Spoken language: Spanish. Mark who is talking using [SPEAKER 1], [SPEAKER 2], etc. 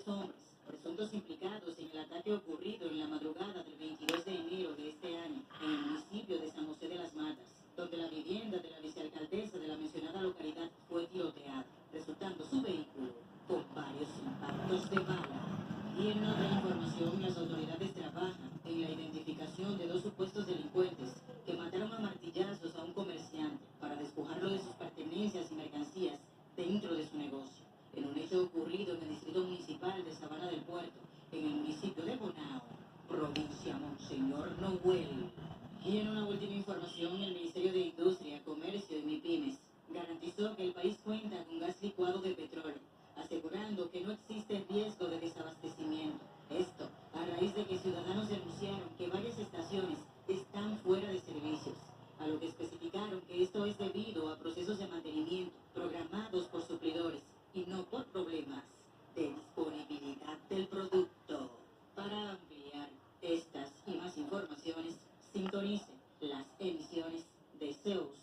[SPEAKER 1] hombres, presuntos implicados en el ataque ocurrido en la madrugada del 22 de enero de este año en el municipio de San José de las Matas, donde la vivienda de la vicealcaldesa de la mencionada localidad fue tiroteada, resultando su vehículo con varios impactos de bala. Y en otra información, las autoridades trabajan en la identificación de dos supuestos delincuentes que mataron a martillazos a un comerciante para despojarlo de sus pertenencias y mercancías dentro de su negocio, en un hecho ocurrido en el distrito municipal de Sabana del Puerto, en el municipio de Bonao, provincia Monseñor Noel. Y en una última información, el Ministerio de Industria, Comercio y MIPYMES garantizó que el país cuenta con gas licuado de petróleo, asegurando que no existe riesgo de desabastecimiento. Esto a raíz de que ciudadanos denunciaron que varias estaciones están fuera de servicios, a lo que especificaron que esto es debido a procesos de mantenimiento programados por suplidores y no por problemas de disponibilidad del producto. Para ampliar estas y más informaciones, sintonice las emisiones de Zeus